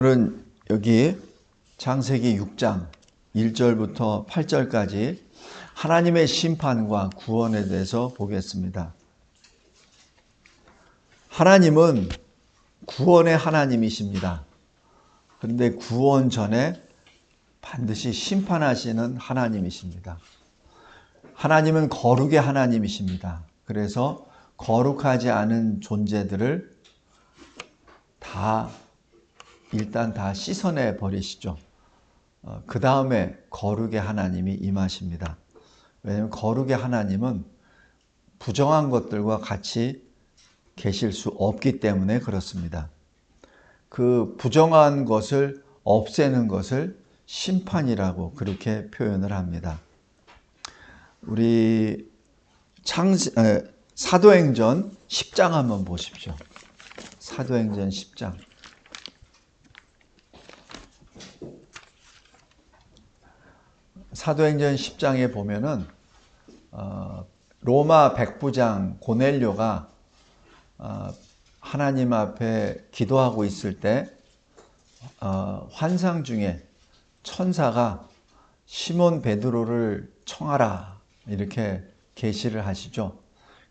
오늘은 여기 창세기 6장 1절부터 8절까지 하나님의 심판과 구원에 대해서 보겠습니다. 하나님은 구원의 하나님이십니다. 그런데 구원 전에 반드시 심판하시는 하나님이십니다. 하나님은 거룩의 하나님이십니다. 그래서 거룩하지 않은 존재들을 일단 다 씻어내 버리시죠. 그 다음에 거룩의 하나님이 임하십니다. 왜냐하면 거룩의 하나님은 부정한 것들과 같이 계실 수 없기 때문에 그렇습니다. 그 부정한 것을 없애는 것을 심판이라고 그렇게 표현을 합니다. 우리 사도행전 10장 한번 보십시오. 사도행전 10장. 사도행전 10장에 보면은 로마 백부장 고넬료가 하나님 앞에 기도하고 있을 때 환상 중에 천사가 시몬 베드로를 청하라 이렇게 계시를 하시죠.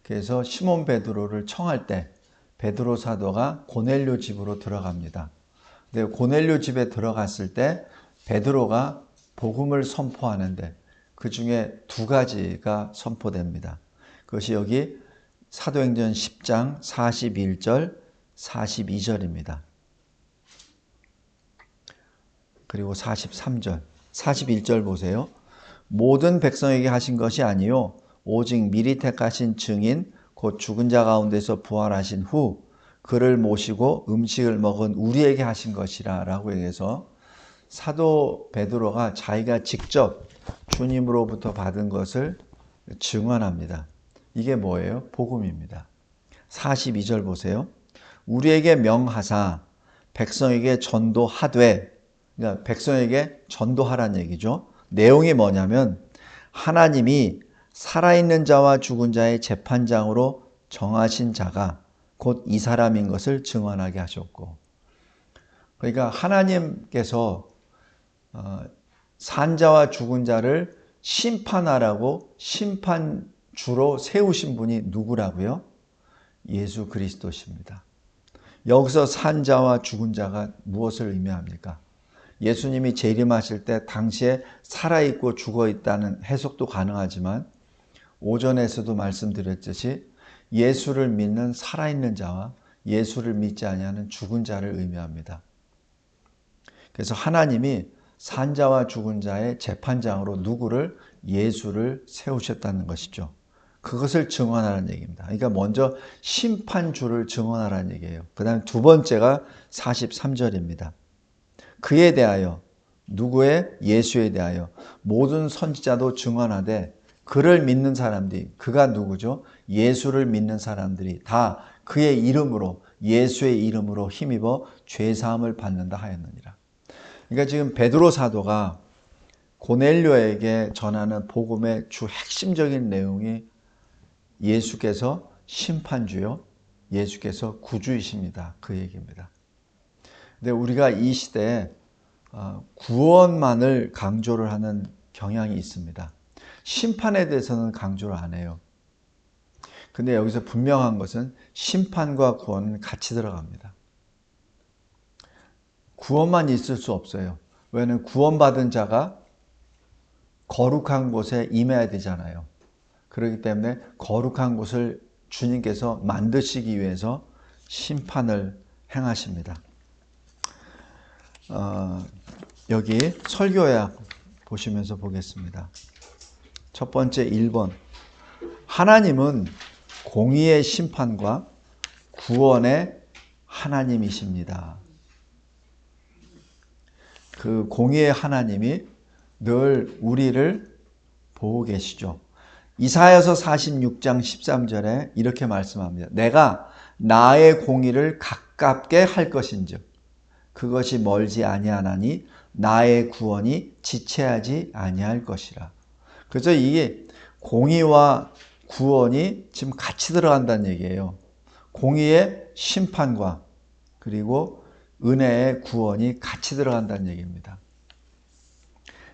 그래서 시몬 베드로를 청할 때 베드로 사도가 고넬료 집으로 들어갑니다. 근데 고넬료 집에 들어갔을 때 베드로가 복음을 선포하는데 그 중에 두 가지가 선포됩니다. 그것이 여기 사도행전 10장 41절, 42절입니다. 그리고 43절, 41절 보세요. 모든 백성에게 하신 것이 아니요 오직 미리 택하신 증인 곧 죽은 자 가운데서 부활하신 후 그를 모시고 음식을 먹은 우리에게 하신 것이라 라고 얘기해서 사도 베드로가 자기가 직접 주님으로부터 받은 것을 증언합니다. 이게 뭐예요? 복음입니다. 42절 보세요. 우리에게 명하사 백성에게 전도하되, 그러니까 백성에게 전도하라는 얘기죠. 내용이 뭐냐면 하나님이 살아있는 자와 죽은 자의 재판장으로 정하신 자가 곧 이 사람인 것을 증언하게 하셨고, 그러니까 하나님께서 산자와 죽은 자를 심판하라고 심판주로 세우신 분이 누구라고요? 예수 그리스도십니다. 여기서 산자와 죽은 자가 무엇을 의미합니까? 예수님이 재림하실 때 당시에 살아있고 죽어있다는 해석도 가능하지만 오전에서도 말씀드렸듯이 예수를 믿는 살아있는 자와 예수를 믿지 아니하는 죽은 자를 의미합니다. 그래서 하나님이 산자와 죽은 자의 재판장으로 누구를? 예수를 세우셨다는 것이죠. 그것을 증언하라는 얘기입니다. 그러니까 먼저 심판주를 증언하라는 얘기예요. 그 다음에 두 번째가 43절입니다. 그에 대하여, 누구의? 예수에 대하여 모든 선지자도 증언하되 그를 믿는 사람들이, 그가 누구죠? 예수를 믿는 사람들이 다 그의 이름으로, 예수의 이름으로 힘입어 죄사함을 받는다 하였느니라. 그러니까 지금 베드로 사도가 고넬료에게 전하는 복음의 주 핵심적인 내용이 예수께서 심판주요, 예수께서 구주이십니다. 그 얘기입니다. 근데 우리가 이 시대에 구원만을 강조를 하는 경향이 있습니다. 심판에 대해서는 강조를 안 해요. 근데 여기서 분명한 것은 심판과 구원은 같이 들어갑니다. 구원만 있을 수 없어요. 왜냐하면 구원받은 자가 거룩한 곳에 임해야 되잖아요. 그렇기 때문에 거룩한 곳을 주님께서 만드시기 위해서 심판을 행하십니다. 여기 설교약 보시면서 보겠습니다. 첫 번째 1번. 하나님은 공의의 심판과 구원의 하나님이십니다. 그 공의의 하나님이 늘 우리를 보고 계시죠. 이사야서 46장 13절에 이렇게 말씀합니다. 내가 나의 공의를 가깝게 할 것인즉 그것이 멀지 아니하나니 나의 구원이 지체하지 아니할 것이라. 그래서 이게 공의와 구원이 지금 같이 들어간다는 얘기예요. 공의의 심판과 그리고 은혜의 구원이 같이 들어간다는 얘기입니다.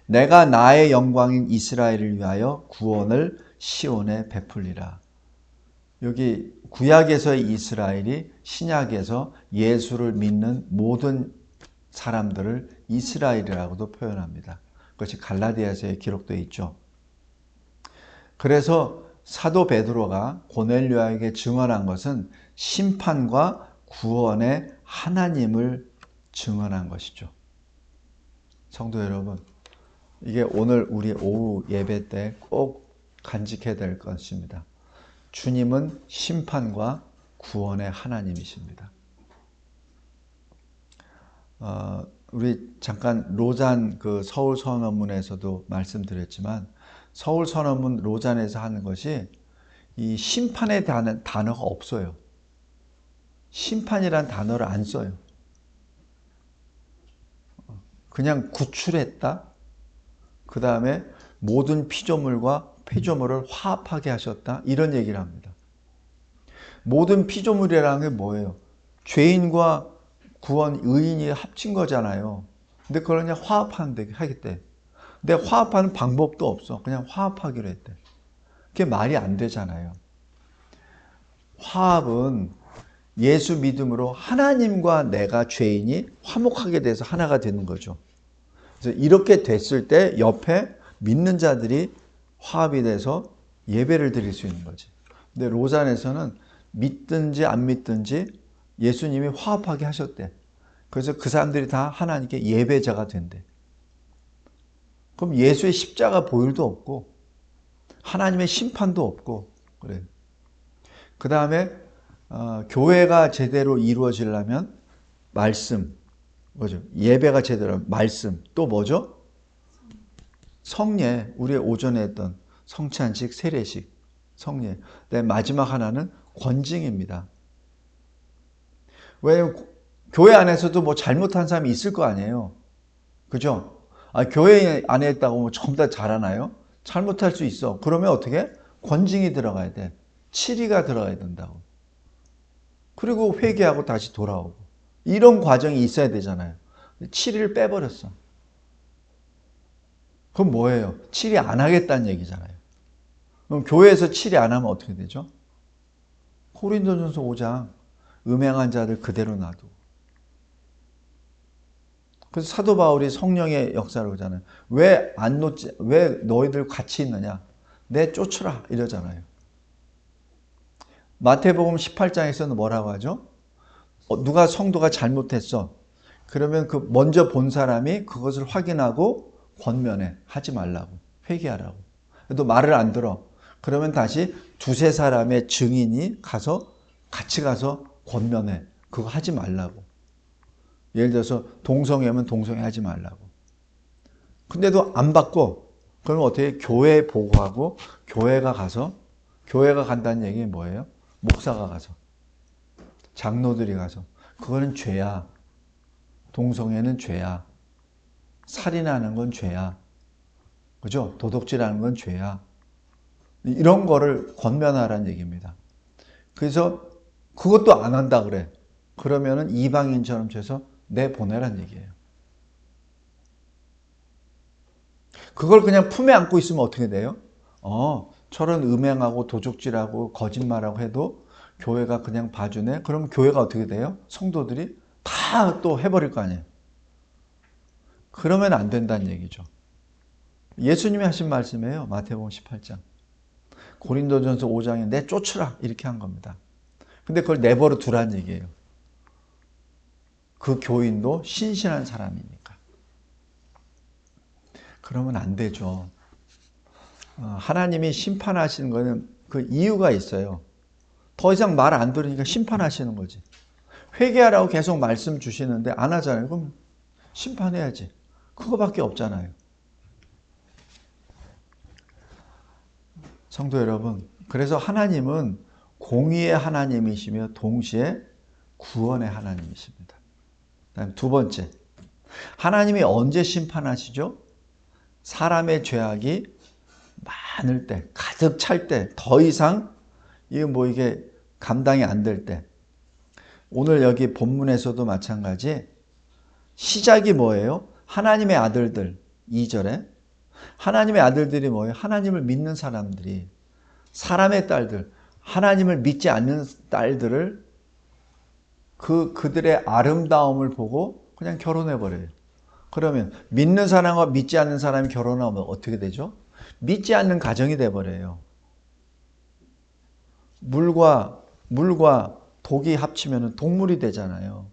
내가 나의 영광인 이스라엘을 위하여 구원을 시온에 베풀리라. 여기 구약에서의 이스라엘이 신약에서 예수를 믿는 모든 사람들을 이스라엘이라고도 표현합니다. 그것이 갈라디아서에 기록되어 있죠. 그래서 사도 베드로가 고넬료에게 증언한 것은 심판과 구원의 하나님을 증언한 것이죠. 성도 여러분, 이게 오늘 우리 오후 예배 때 꼭 간직해야 될 것입니다. 주님은 심판과 구원의 하나님이십니다. 우리 잠깐 로잔 그 서울 선언문에서도 말씀드렸지만 서울 선언문 로잔에서 하는 것이 이 심판에 대한 단어가 없어요. 심판이란 단어를 안 써요. 그냥 구출했다. 그 다음에 모든 피조물과 폐조물을 화합하게 하셨다. 이런 얘기를 합니다. 모든 피조물이라는 게 뭐예요? 죄인과 구원, 의인이 합친 거잖아요. 근데 그걸 그냥 하겠대. 근데 화합하는 방법도 없어. 그냥 화합하기로 했대. 그게 말이 안 되잖아요. 화합은 예수 믿음으로 하나님과 내가 죄인이 화목하게 돼서 하나가 되는 거죠. 그래서 이렇게 됐을 때 옆에 믿는 자들이 화합이 돼서 예배를 드릴 수 있는 거지. 근데 로잔에서는 믿든지 안 믿든지 예수님이 화합하게 하셨대. 그래서 그 사람들이 다 하나님께 예배자가 된대. 그럼 예수의 십자가 보혈도 없고 하나님의 심판도 없고 그래. 그 다음에 교회가 제대로 이루어지려면 말씀, 뭐죠? 예배가 제대로 말씀, 또 뭐죠? 성례, 우리 오전에 했던 성찬식, 세례식, 성례. 마지막 하나는 권징입니다. 왜냐면 교회 안에서도 뭐 잘못한 사람이 있을 거 아니에요. 그죠? 교회 안에 있다고 뭐 전부 다 잘하나요? 잘못할 수 있어. 그러면 어떻게? 권징이 들어가야 돼. 치리가 들어가야 된다고. 그리고 회개하고 다시 돌아오고. 이런 과정이 있어야 되잖아요. 치리를 빼버렸어. 그럼 뭐예요? 치리 안 하겠다는 얘기잖아요. 그럼 교회에서 치리 안 하면 어떻게 되죠? 고린도전서 5장 음행한 자들 그대로 놔두고. 그래서 사도 바울이 성령의 역사를 하잖아요. 왜 너희들 같이 있느냐? 내 쫓으라 이러잖아요. 마태복음 18장에서는 뭐라고 하죠? 누가 성도가 잘못했어. 그러면 그 먼저 본 사람이 그것을 확인하고 권면해. 하지 말라고. 회개하라고. 또 말을 안 들어. 그러면 다시 두세 사람의 증인이 같이 가서 권면해. 그거 하지 말라고. 예를 들어서 동성애면 동성애 하지 말라고. 근데도 안 받고 그러면 어떻게 교회에 보고하고 교회가 간다는 얘기는 뭐예요? 목사가 가서 장로들이 가서 그거는 죄야. 동성애는 죄야. 살인하는 건 죄야. 그죠? 도둑질하는 건 죄야. 이런 거를 권면하라는 얘기입니다. 그래서 그것도 안 한다 그래. 그러면은 이방인처럼 돼서 내보내란 얘기예요. 그걸 그냥 품에 안고 있으면 어떻게 돼요? 저런 음행하고 도둑질하고 거짓말하고 해도 교회가 그냥 봐주네? 그럼 교회가 어떻게 돼요? 성도들이 다 또 해버릴 거 아니에요. 그러면 안 된다는 얘기죠. 예수님이 하신 말씀이에요. 마태복음 18장. 고린도전서 5장에 내 쫓으라 이렇게 한 겁니다. 근데 그걸 내버려 두라는 얘기예요. 그 교인도 신실한 사람이니까. 그러면 안 되죠. 하나님이 심판하시는 거는 그 이유가 있어요. 더 이상 말 안 들으니까 심판하시는 거지. 회개하라고 계속 말씀 주시는데 안 하잖아요. 그럼 심판해야지. 그거밖에 없잖아요. 성도 여러분, 그래서 하나님은 공의의 하나님이시며 동시에 구원의 하나님이십니다. 그다음 두 번째, 하나님이 언제 심판하시죠? 사람의 죄악이 많을 때, 가득 찰 때, 더 이상 이게 감당이 안 될 때. 오늘 여기 본문에서도 마찬가지 시작이 뭐예요? 하나님의 아들들. 2절에 하나님의 아들들이 뭐예요? 하나님을 믿는 사람들이, 사람의 딸들, 하나님을 믿지 않는 딸들을 그들의 아름다움을 보고 그냥 결혼해버려요. 그러면 믿는 사람과 믿지 않는 사람이 결혼하면 어떻게 되죠? 믿지 않는 가정이 돼버려요. 물과 독이 합치면 동물이 되잖아요.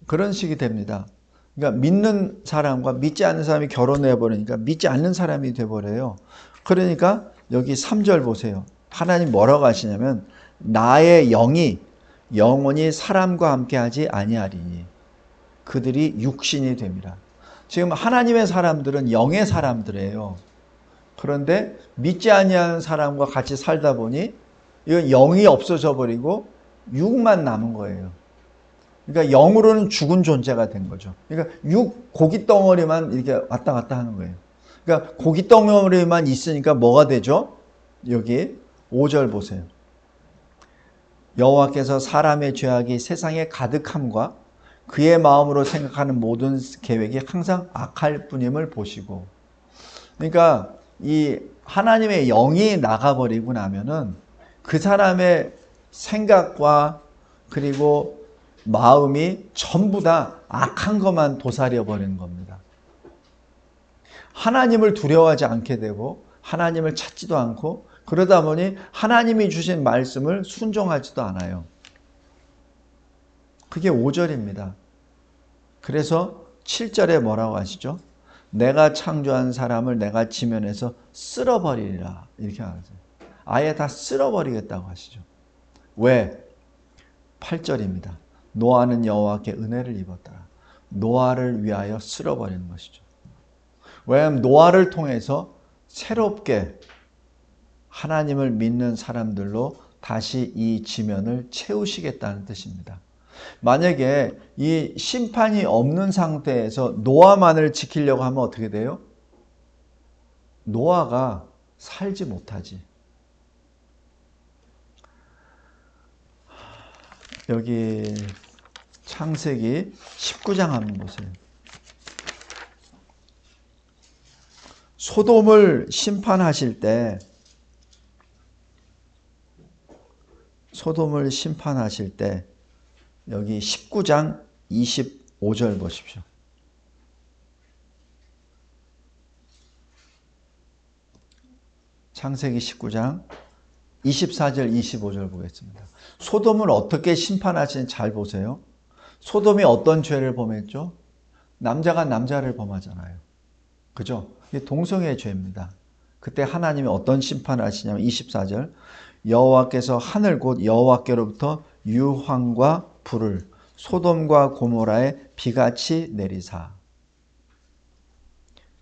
그런 식이 됩니다. 그러니까 믿는 사람과 믿지 않는 사람이 결혼해버리니까 믿지 않는 사람이 돼버려요. 그러니까 여기 3절 보세요. 하나님 뭐라고 하시냐면 나의 영이 영원히 사람과 함께하지 아니하리니 그들이 육신이 됩니다. 지금 하나님의 사람들은 영의 사람들이에요. 그런데 믿지 아니하는 사람과 같이 살다 보니 이건 영이 없어져 버리고 육만 남은 거예요. 그러니까 영으로는 죽은 존재가 된 거죠. 그러니까 고기 덩어리만 이렇게 왔다 갔다 하는 거예요. 그러니까 고기 덩어리만 있으니까 뭐가 되죠? 여기 5절 보세요. 여호와께서 사람의 죄악이 세상에 가득함과 그의 마음으로 생각하는 모든 계획이 항상 악할 뿐임을 보시고. 그러니까 이 하나님의 영이 나가버리고 나면은 그 사람의 생각과 그리고 마음이 전부 다 악한 것만 도사려 버리는 겁니다. 하나님을 두려워하지 않게 되고 하나님을 찾지도 않고 그러다 보니 하나님이 주신 말씀을 순종하지도 않아요. 그게 5절입니다. 그래서 7절에 뭐라고 하시죠? 내가 창조한 사람을 내가 지면에서 쓸어버리리라 이렇게 하세요. 아예 다 쓸어버리겠다고 하시죠. 왜? 8절입니다. 노아는 여호와께 은혜를 입었더라. 노아를 위하여 쓸어버리는 것이죠. 왜냐하면 노아를 통해서 새롭게 하나님을 믿는 사람들로 다시 이 지면을 채우시겠다는 뜻입니다. 만약에 이 심판이 없는 상태에서 노아만을 지키려고 하면 어떻게 돼요? 노아가 살지 못하지. 여기 창세기 19장 한번 보세요. 소돔을 심판하실 때 여기 19장 25절 보십시오. 창세기 19장 24절 25절 보겠습니다. 소돔을 어떻게 심판하시는지 잘 보세요. 소돔이 어떤 죄를 범했죠? 남자가 남자를 범하잖아요. 그죠? 이게 동성애의 죄입니다. 그때 하나님이 어떤 심판을 하시냐면 24절 여호와께서 하늘 곧 여호와께로부터 유황과 불을 소돔과 고모라에 비같이 내리사.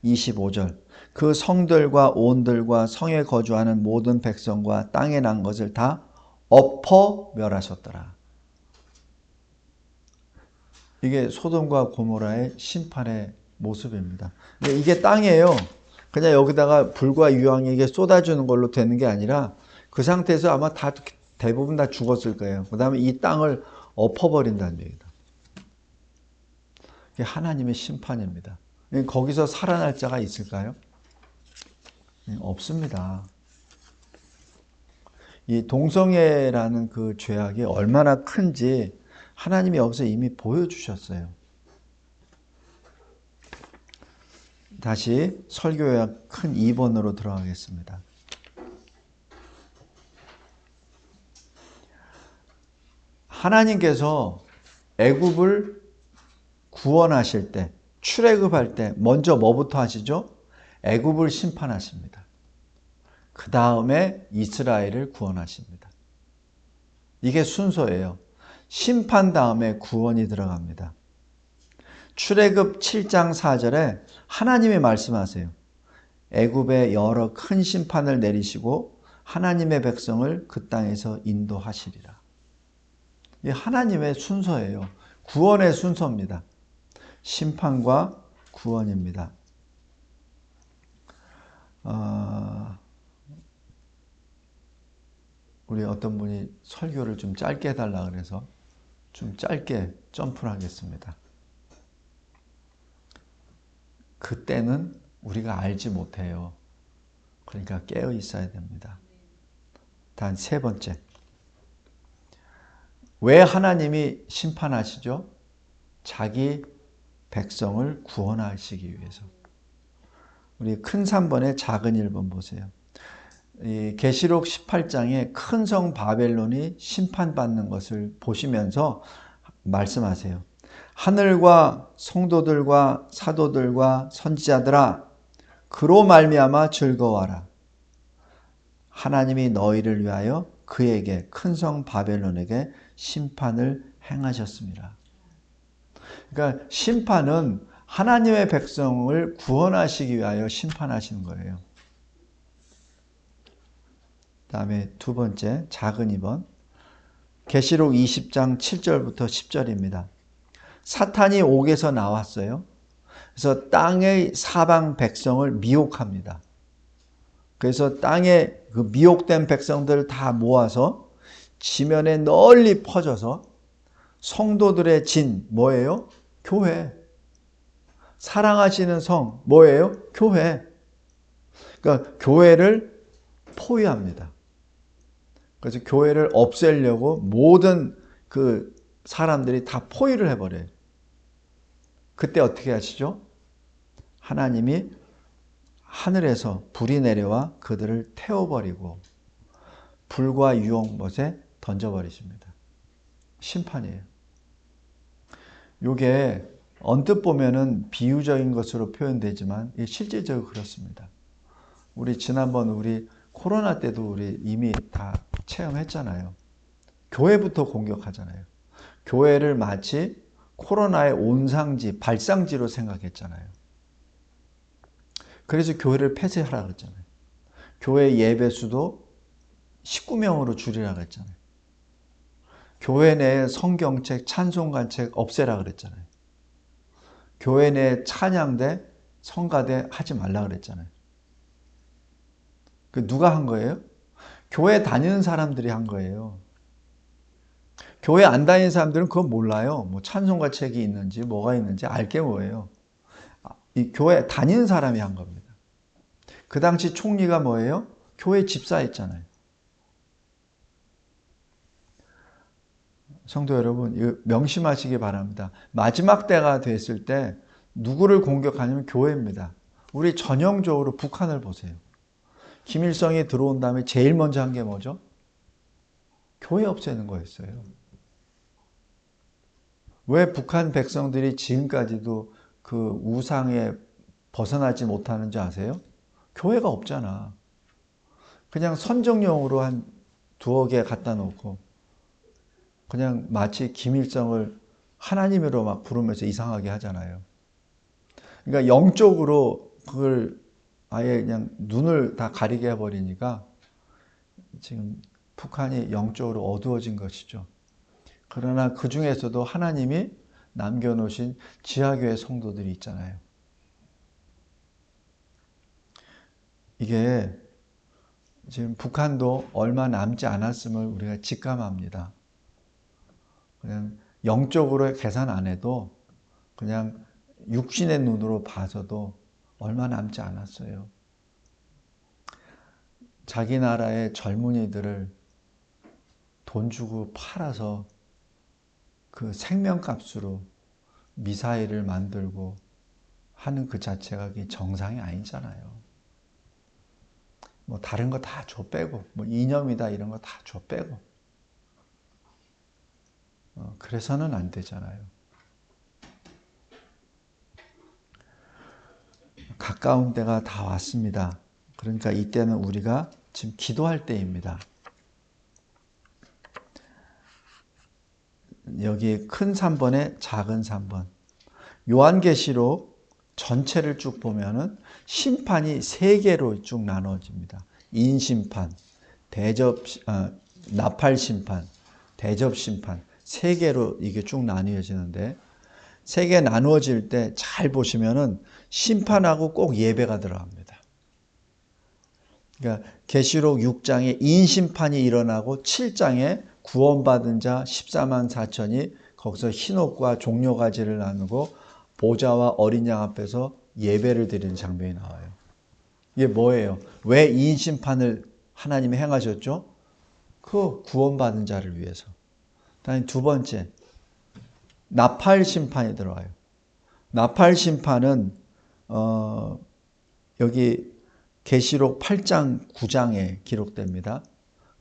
25절 그 성들과 온들과 성에 거주하는 모든 백성과 땅에 난 것을 다 엎어 멸하셨더라. 이게 소돔과 고모라의 심판의 모습입니다. 근데 이게 땅이에요. 그냥 여기다가 불과 유황이 이게 쏟아주는 걸로 되는 게 아니라 그 상태에서 아마 대부분 다 죽었을 거예요. 그 다음에 이 땅을 엎어버린다는 얘기다. 이게 하나님의 심판입니다. 거기서 살아날 자가 있을까요? 없습니다. 이 동성애라는 그 죄악이 얼마나 큰지 하나님이 여기서 이미 보여주셨어요. 다시 설교요약 큰 2번으로 들어가겠습니다. 하나님께서 애굽을 구원하실 때, 출애굽할 때 먼저 뭐부터 하시죠? 애굽을 심판하십니다. 그 다음에 이스라엘을 구원하십니다. 이게 순서예요. 심판 다음에 구원이 들어갑니다. 출애굽 7장 4절에 하나님이 말씀하세요. 애굽에 여러 큰 심판을 내리시고 하나님의 백성을 그 땅에서 인도하시리라. 이 하나님의 순서예요. 구원의 순서입니다. 심판과 구원입니다. 우리 어떤 분이 설교를 좀 짧게 해달라 그래서 좀 짧게 점프를 하겠습니다. 그때는 우리가 알지 못해요. 그러니까 깨어 있어야 됩니다. 단 세 번째. 왜 하나님이 심판하시죠? 자기 백성을 구원하시기 위해서. 우리 큰 3번에 작은 1번 보세요. 이 계시록 18장에 큰 성 바벨론이 심판받는 것을 보시면서 말씀하세요. 하늘과 성도들과 사도들과 선지자들아, 그로 말미암아 즐거워하라. 하나님이 너희를 위하여 그에게 큰 성 바벨론에게 심판을 행하셨습니다. 그러니까 심판은 하나님의 백성을 구원하시기 위하여 심판하시는 거예요. 다음에 두 번째, 작은 2번. 계시록 20장 7절부터 10절입니다. 사탄이 옥에서 나왔어요. 그래서 땅의 사방 백성을 미혹합니다. 그래서 땅에 그 미혹된 백성들을 다 모아서 지면에 널리 퍼져서 성도들의 진, 뭐예요? 교회. 사랑하시는 성, 뭐예요? 교회. 그러니까 교회를 포위합니다. 그래서 교회를 없애려고 모든 그 사람들이 다 포위를 해버려요. 그때 어떻게 하시죠? 하나님이 하늘에서 불이 내려와 그들을 태워버리고 불과 유황못에 던져버리십니다. 심판이에요. 이게 언뜻 보면은 비유적인 것으로 표현되지만 실질적으로 그렇습니다. 우리 지난번 우리 코로나 때도 우리 이미 다 체험했잖아요. 교회부터 공격하잖아요. 교회를 마치 코로나의 온상지, 발상지로 생각했잖아요. 그래서 교회를 폐쇄하라 그랬잖아요. 교회 예배 수도 19명으로 줄이라 그랬잖아요. 교회 내 성경책, 찬송가책 없애라 그랬잖아요. 교회 내 찬양대, 성가대 하지 말라 그랬잖아요. 그 누가 한 거예요? 교회 다니는 사람들이 한 거예요. 교회 안 다니는 사람들은 그건 몰라요. 뭐 찬송가 책이 있는지 뭐가 있는지 알게 뭐예요. 이 교회 다니는 사람이 한 겁니다. 그 당시 총리가 뭐예요? 교회 집사였잖아요. 성도 여러분, 명심하시기 바랍니다. 마지막 때가 됐을 때 누구를 공격하냐면 교회입니다. 우리 전형적으로 북한을 보세요. 김일성이 들어온 다음에 제일 먼저 한 게 뭐죠? 교회 없애는 거였어요. 왜 북한 백성들이 지금까지도 그 우상에 벗어나지 못하는지 아세요? 교회가 없잖아. 그냥 선정용으로 한 2억 개 갖다 놓고 그냥 마치 김일성을 하나님으로 막 부르면서 이상하게 하잖아요. 그러니까 영적으로 그걸 아예 그냥 눈을 다 가리게 해버리니까 지금 북한이 영적으로 어두워진 것이죠. 그러나 그 중에서도 하나님이 남겨놓으신 지하교회 성도들이 있잖아요. 이게 지금 북한도 얼마 남지 않았음을 우리가 직감합니다. 그냥 영적으로 계산 안 해도 그냥 육신의 눈으로 봐서도 얼마 남지 않았어요. 자기 나라의 젊은이들을 돈 주고 팔아서 그 생명값으로 미사일을 만들고 하는 그 자체가 정상이 아니잖아요. 뭐 다른 거 다 줘 빼고, 뭐 이념이다 이런 거 다 줘 빼고. 그래서는 안 되잖아요. 가까운 때가 다 왔습니다. 그러니까 이때는 우리가 지금 기도할 때입니다. 여기 큰 3번에 작은 3번. 요한계시록 전체를 쭉 보면은 심판이 3개로 쭉 나눠집니다. 인심판, 나팔심판, 대접심판 3개로 이게 쭉 나뉘어지는데 3개 나누어질 때 잘 보시면은 심판하고 꼭 예배가 들어갑니다. 그러니까 계시록 6장에 인심판이 일어나고 7장에 구원받은 자 14만 4천이 거기서 흰옷과 종려가지를 나누고 보좌와 어린 양 앞에서 예배를 드리는 장면이 나와요. 이게 뭐예요? 왜 이 심판을 하나님이 행하셨죠? 그 구원받은 자를 위해서. 다음 두 번째, 나팔 심판이 들어와요. 나팔 심판은 여기 계시록 8장 9장에 기록됩니다.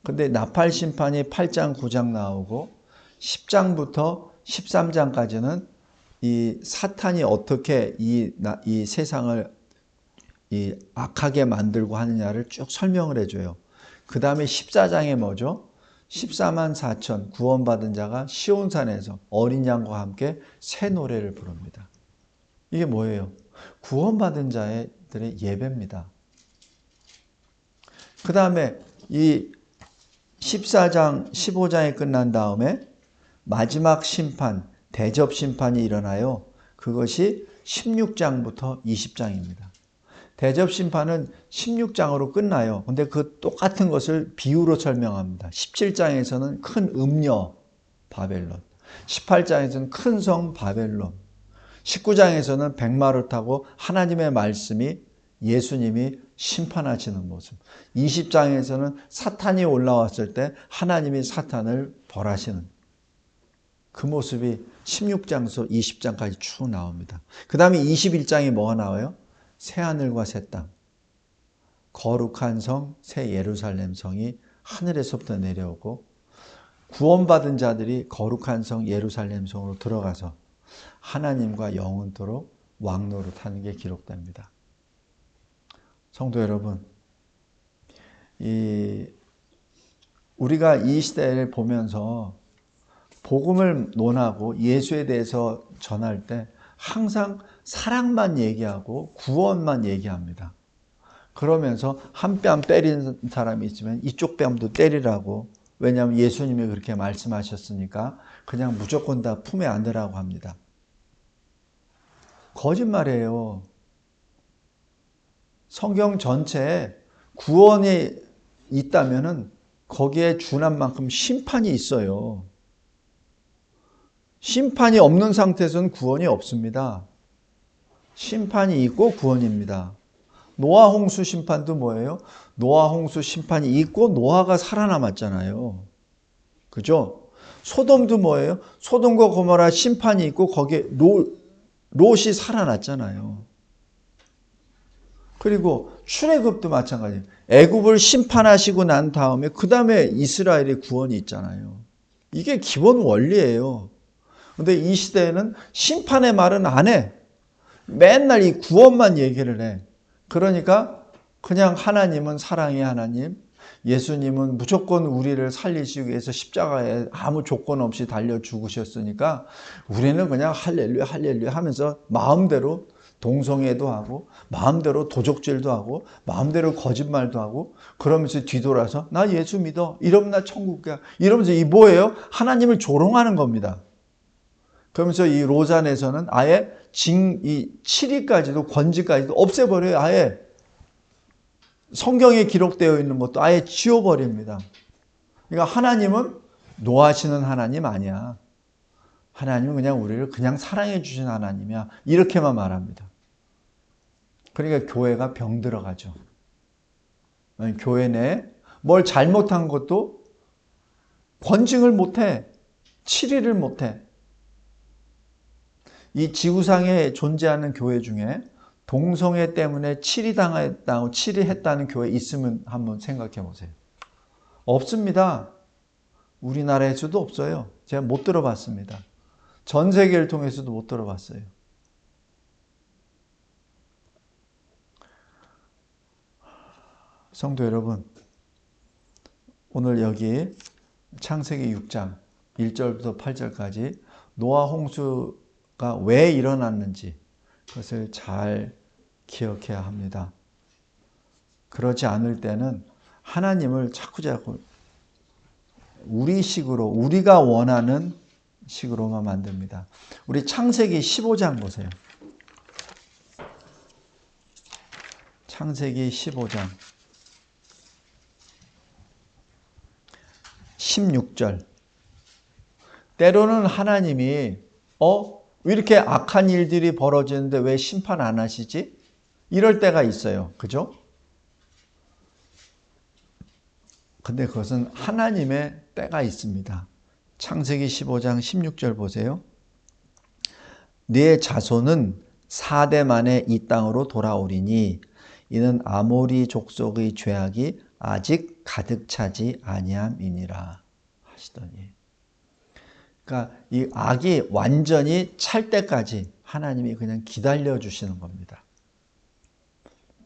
근데 나팔 심판이 8장 9장 나오고 10장부터 13장까지는 이 사탄이 어떻게 이 세상을 이 악하게 만들고 하느냐를 쭉 설명을 해줘요. 그 다음에 14장에 뭐죠? 14만 4천 구원받은 자가 시온산에서 어린 양과 함께 새 노래를 부릅니다. 이게 뭐예요? 구원받은 자들의 예배입니다. 그 다음에 이 14장, 15장이 끝난 다음에 마지막 심판, 대접 심판이 일어나요. 그것이 16장부터 20장입니다. 대접 심판은 16장으로 끝나요. 근데 그 똑같은 것을 비유로 설명합니다. 17장에서는 큰 음녀 바벨론, 18장에서는 큰 성 바벨론, 19장에서는 백마를 타고 하나님의 말씀이 예수님이 심판하시는 모습, 20장에서는 사탄이 올라왔을 때 하나님이 사탄을 벌하시는 그 모습이 16장에서 20장까지 쭉 나옵니다. 그 다음에 21장에 뭐가 나와요? 새하늘과 새 땅, 거룩한 성, 새 예루살렘 성이 하늘에서부터 내려오고 구원받은 자들이 거룩한 성 예루살렘 성으로 들어가서 하나님과 영원토록 왕노릇하는 게 기록됩니다. 성도 여러분, 우리가 이 시대를 보면서 복음을 논하고 예수에 대해서 전할 때 항상 사랑만 얘기하고 구원만 얘기합니다. 그러면서 한 뺨 때리는 사람이 있으면 이쪽 뺨도 때리라고, 왜냐하면 예수님이 그렇게 말씀하셨으니까 그냥 무조건 다 품에 안으라고 합니다. 거짓말이에요. 성경 전체에 구원이 있다면은 거기에 준한 만큼 심판이 있어요. 심판이 없는 상태에서는 구원이 없습니다. 심판이 있고 구원입니다. 노아 홍수 심판도 뭐예요? 노아 홍수 심판이 있고 노아가 살아남았잖아요. 그죠? 소돔도 뭐예요? 소돔과 고모라 심판이 있고 거기에 롯이 살아났잖아요. 그리고 출애굽도 마찬가지예요. 애굽을 심판하시고 난 다음에 그 다음에 이스라엘의 구원이 있잖아요. 이게 기본 원리예요. 근데 이 시대에는 심판의 말은 안 해. 맨날 이 구원만 얘기를 해. 그러니까 그냥 하나님은 사랑의 하나님, 예수님은 무조건 우리를 살리시기 위해서 십자가에 아무 조건 없이 달려 죽으셨으니까 우리는 그냥 할렐루야 할렐루야 하면서 마음대로 동성애도 하고 마음대로 도적질도 하고 마음대로 거짓말도 하고 그러면서 뒤돌아서 나 예수 믿어 이러면 나 천국 가 이러면서 이 뭐예요? 하나님을 조롱하는 겁니다. 그러면서 이 로잔에서는 아예 이 7위까지도 권지까지도 없애버려요. 아예 성경에 기록되어 있는 것도 아예 지워버립니다. 그러니까 하나님은 노하시는 하나님 아니야. 하나님은 그냥 우리를 그냥 사랑해 주신 하나님이야. 이렇게만 말합니다. 그러니까 교회가 병들어가죠. 교회 내에 뭘 잘못한 것도 권징을 못해. 7위를 못해. 이 지구상에 존재하는 교회 중에 동성애 때문에 치리했다는 교회 있으면 한번 생각해 보세요. 없습니다. 우리나라에서도 없어요. 제가 못 들어봤습니다. 전 세계를 통해서도 못 들어봤어요. 성도 여러분, 오늘 여기 창세기 6장 1절부터 8절까지 노아 홍수가 왜 일어났는지 그것을 잘 기억해야 합니다. 그렇지 않을 때는 하나님을 자꾸 우리 식으로 우리가 원하는 식으로만 만듭니다. 우리 창세기 15장 보세요. 창세기 15장 16절 때로는 하나님이 왜 이렇게 악한 일들이 벌어지는데 왜 심판 안 하시지? 이럴 때가 있어요. 그죠? 근데 그것은 하나님의 때가 있습니다. 창세기 15장 16절 보세요. 네 자손은 4대 만에 이 땅으로 돌아오리니 이는 아모리 족속의 죄악이 아직 가득 차지 아니함이니라 하시더니, 그러니까 이 악이 완전히 찰 때까지 하나님이 그냥 기다려 주시는 겁니다.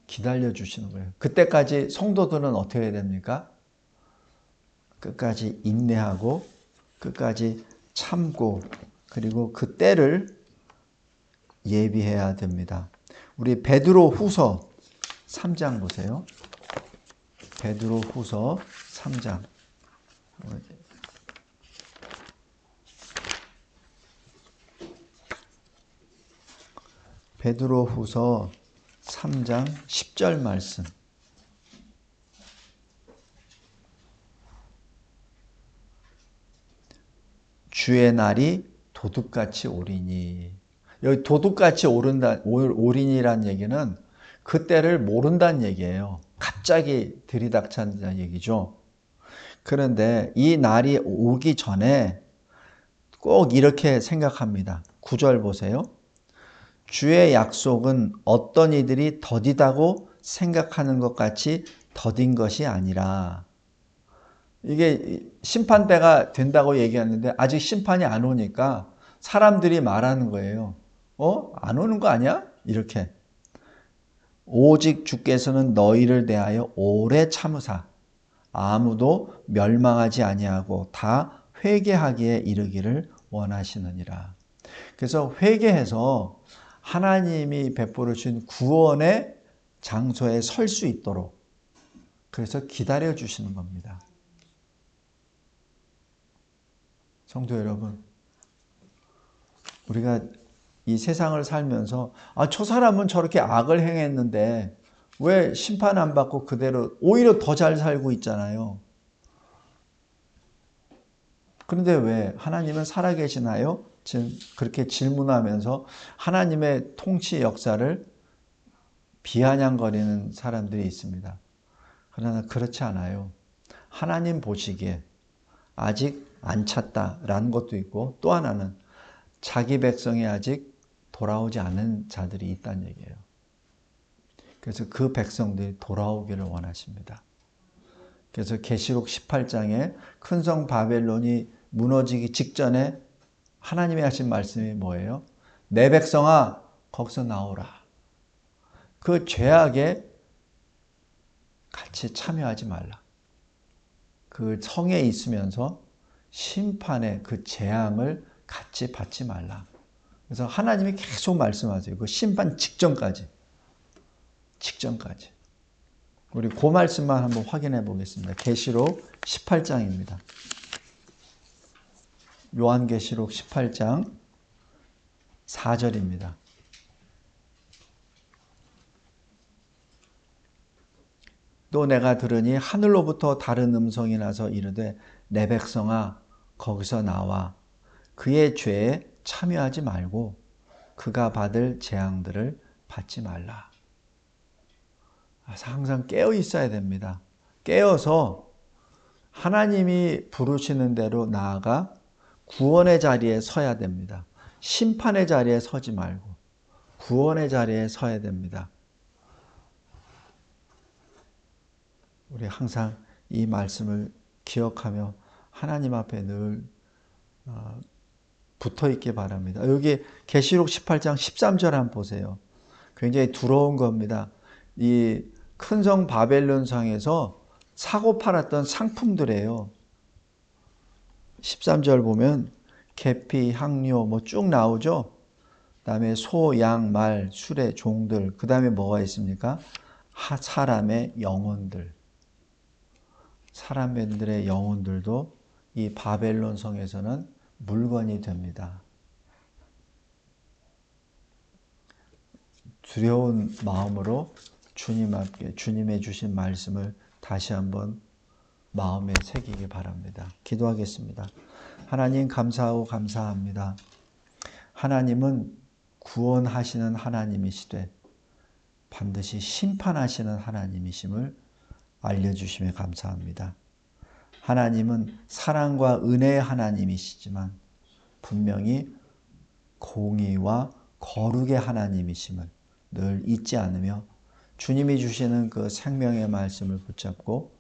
기다려 주시는 거예요. 그때까지 성도들은 어떻게 해야 됩니까? 끝까지 인내하고 끝까지 참고, 그리고 그 때를 예비해야 됩니다. 우리 베드로 후서 3장 보세요. 베드로 후서 3장. 베드로 후서 3장 10절 말씀. 주의 날이 도둑같이 오리니. 여기 도둑같이 오리니란 얘기는 그때를 모른다는 얘기예요. 갑자기 들이닥친다는 얘기죠. 그런데 이 날이 오기 전에 꼭 이렇게 생각합니다. 9절 보세요. 주의 약속은 어떤 이들이 더디다고 생각하는 것 같이 더딘 것이 아니라, 이게 심판대가 된다고 얘기하는데 아직 심판이 안 오니까 사람들이 말하는 거예요. 안 오는 거 아니야? 이렇게. 오직 주께서는 너희를 대하여 오래 참으사 아무도 멸망하지 아니하고 다 회개하기에 이르기를 원하시느니라. 그래서 회개해서 하나님이 베풀어 주신 구원의 장소에 설 수 있도록, 그래서 기다려 주시는 겁니다. 성도 여러분, 우리가 이 세상을 살면서 저 사람은 저렇게 악을 행했는데 왜 심판 안 받고 그대로 오히려 더 잘 살고 있잖아요. 그런데 왜 하나님은 살아계시나요? 지금 그렇게 질문하면서 하나님의 통치 역사를 비아냥거리는 사람들이 있습니다. 그러나 그렇지 않아요. 하나님 보시기에 아직 안 찼다라는 것도 있고, 또 하나는 자기 백성이 아직 돌아오지 않은 자들이 있다는 얘기예요. 그래서 그 백성들이 돌아오기를 원하십니다. 그래서 계시록 18장에 큰 성 바벨론이 무너지기 직전에 하나님이 하신 말씀이 뭐예요? 내 백성아, 거기서 나오라. 그 죄악에 같이 참여하지 말라. 그 성에 있으면서 심판의 그 재앙을 같이 받지 말라. 그래서 하나님이 계속 말씀하세요. 그 심판 직전까지. 우리 그 말씀만 한번 확인해 보겠습니다. 계시록 18장입니다. 요한계시록 18장 4절입니다. 또 내가 들으니 하늘로부터 다른 음성이 나서 이르되 내 백성아 거기서 나와 그의 죄에 참여하지 말고 그가 받을 재앙들을 받지 말라. 항상 깨어 있어야 됩니다. 깨어서 하나님이 부르시는 대로 나아가 구원의 자리에 서야 됩니다. 심판의 자리에 서지 말고 구원의 자리에 서야 됩니다. 우리 항상 이 말씀을 기억하며 하나님 앞에 늘 붙어 있기 바랍니다. 여기 계시록 18장 13절 한번 보세요. 굉장히 두려운 겁니다. 이 큰 성 바벨론 성에서 사고 팔았던 상품들이에요. 13절 보면 계피, 향료 뭐 쭉 나오죠. 그다음에 소, 양, 말, 수레, 종들. 그다음에 뭐가 있습니까? 사람의 영혼들. 사람들의 영혼들도 이 바벨론 성에서는 물건이 됩니다. 두려운 마음으로 주님 앞에 주님의 주신 말씀을 다시 한번 마음에 새기기 바랍니다. 기도하겠습니다. 하나님 감사하고 감사합니다. 하나님은 구원하시는 하나님이시되 반드시 심판하시는 하나님이심을 알려주심에 감사합니다. 하나님은 사랑과 은혜의 하나님이시지만 분명히 공의와 거룩의 하나님이심을 늘 잊지 않으며 주님이 주시는 그 생명의 말씀을 붙잡고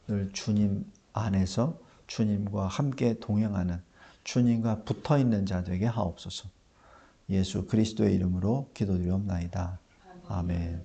늘 주님 안에서 주님과 함께 동행하는, 주님과 붙어있는 자 되게 하옵소서. 예수 그리스도의 이름으로 기도드리옵나이다. 아멘.